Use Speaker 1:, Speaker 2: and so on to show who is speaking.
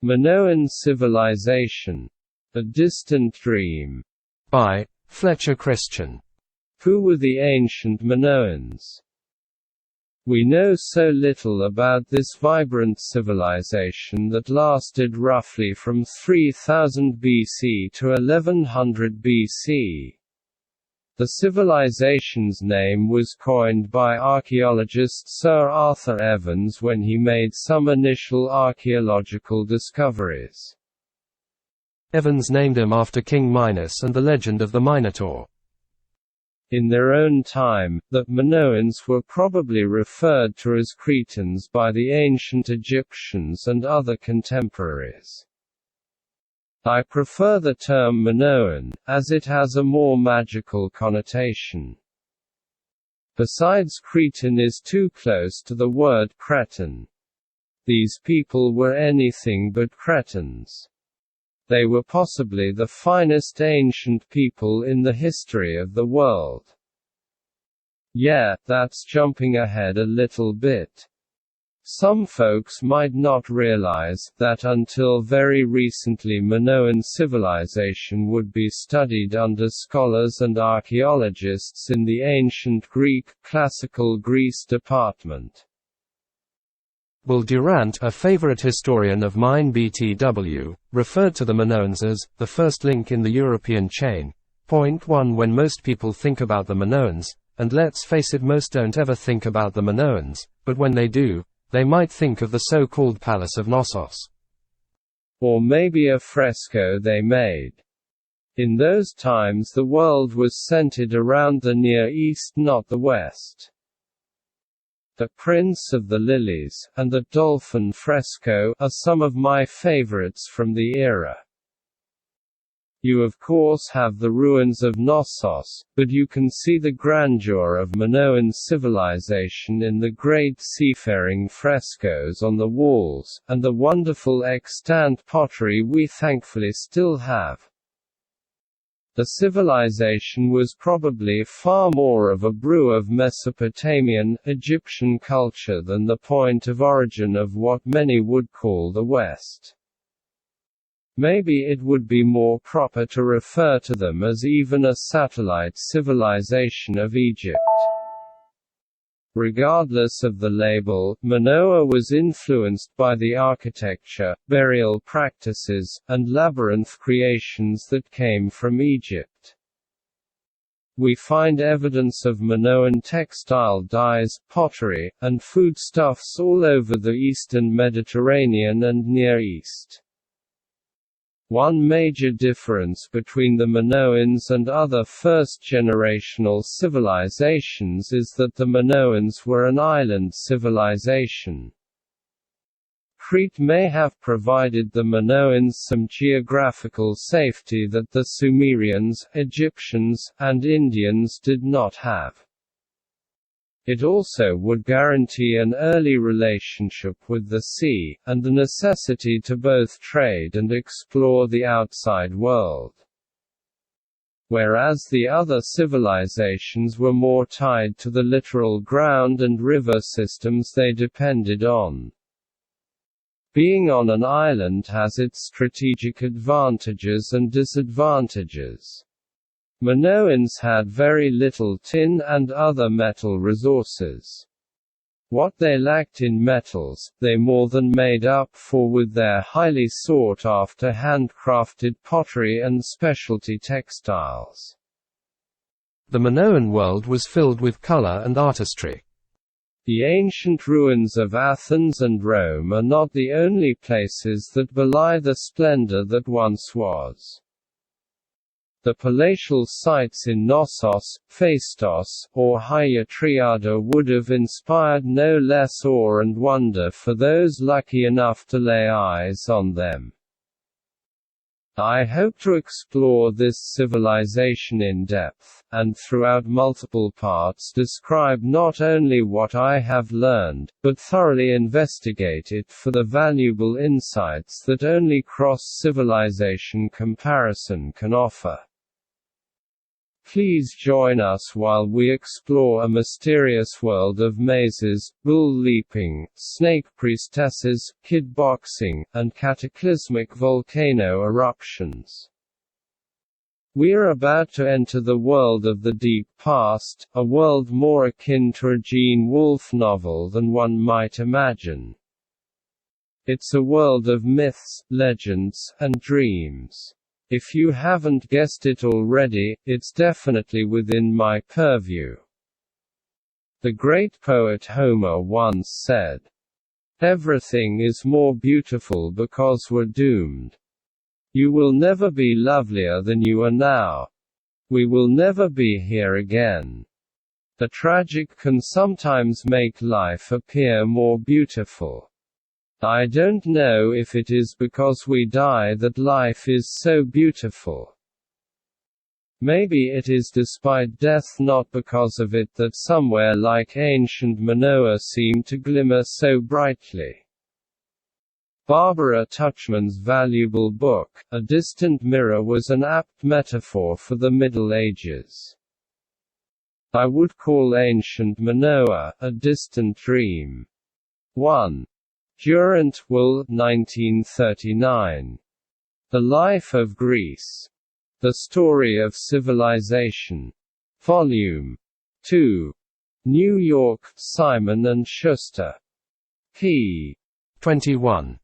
Speaker 1: Minoan Civilization. A Distant Dream.
Speaker 2: By Fletcher Christian.
Speaker 1: Who were the ancient Minoans? We know so little about this vibrant civilization that lasted roughly from 3000 BC to 1100 BC. The civilization's name was coined by archaeologist Sir Arthur Evans when he made some initial archaeological discoveries.
Speaker 2: Evans named him after King Minos and the legend of the Minotaur.
Speaker 1: In their own time, the Minoans were probably referred to as Cretans by the ancient Egyptians and other contemporaries. I prefer the term Minoan, as it has a more magical connotation. Besides, Cretan is too close to the word Cretan. These people were anything but Cretans. They were possibly the finest ancient people in the history of the world. Yeah, that's jumping ahead a little bit. Some folks might not realize that until very recently Minoan civilization would be studied under scholars and archaeologists in the ancient Greek, classical Greece department.
Speaker 2: Will Durant, a favorite historian of mine BTW, referred to the Minoans as the first link in the European chain. Point 1. When most people think about the Minoans, and let's face it, most don't ever think about the Minoans, but when they do, they might think of the so-called Palace of Knossos.
Speaker 1: Or maybe a fresco they made. In those times the world was centered around the Near East, not the West. The Prince of the Lilies, and the Dolphin fresco, are some of my favorites from the era. You of course have the ruins of Knossos, but you can see the grandeur of Minoan civilization in the great seafaring frescoes on the walls, and the wonderful extant pottery we thankfully still have. The civilization was probably far more of a brew of Mesopotamian, Egyptian culture than the point of origin of what many would call the West. Maybe it would be more proper to refer to them as even a satellite civilization of Egypt. Regardless of the label, Minoa was influenced by the architecture, burial practices, and labyrinth creations that came from Egypt. We find evidence of Minoan textile dyes, pottery, and foodstuffs all over the eastern Mediterranean and Near East. One major difference between the Minoans and other first-generational civilizations is that the Minoans were an island civilization. Crete may have provided the Minoans some geographical safety that the Sumerians, Egyptians, and Indians did not have. It also would guarantee an early relationship with the sea, and the necessity to both trade and explore the outside world. Whereas the other civilizations were more tied to the literal ground and river systems they depended on. Being on an island has its strategic advantages and disadvantages. Minoans had very little tin and other metal resources. What they lacked in metals, they more than made up for with their highly sought-after handcrafted pottery and specialty textiles.
Speaker 2: The Minoan world was filled with color and artistry.
Speaker 1: The ancient ruins of Athens and Rome are not the only places that belie the splendor that once was. The palatial sites in Knossos, Phaistos, or Hyatriada would have inspired no less awe and wonder for those lucky enough to lay eyes on them. I hope to explore this civilization in depth, and throughout multiple parts describe not only what I have learned, but thoroughly investigate it for the valuable insights that only cross-civilization comparison can offer. Please join us while we explore a mysterious world of mazes, bull leaping, snake priestesses, kid boxing, and cataclysmic volcano eruptions. We're about to enter the world of the deep past, a world more akin to a Gene Wolfe novel than one might imagine. It's a world of myths, legends, and dreams. If you haven't guessed it already, it's definitely within my purview. The great poet Homer once said, "Everything is more beautiful because we're doomed. You will never be lovelier than you are now. We will never be here again." The tragic can sometimes make life appear more beautiful. I don't know if it is because we die that life is so beautiful. Maybe it is despite death, not because of it, that somewhere like ancient Minoan seem to glimmer so brightly. Barbara Tuchman's valuable book, A Distant Mirror, was an apt metaphor for the Middle Ages. I would call ancient Minoan a distant dream. 1. Durant Will, 1939. The Life of Greece. The Story of Civilization. Volume 2. New York, Simon & Schuster. p.
Speaker 2: 21.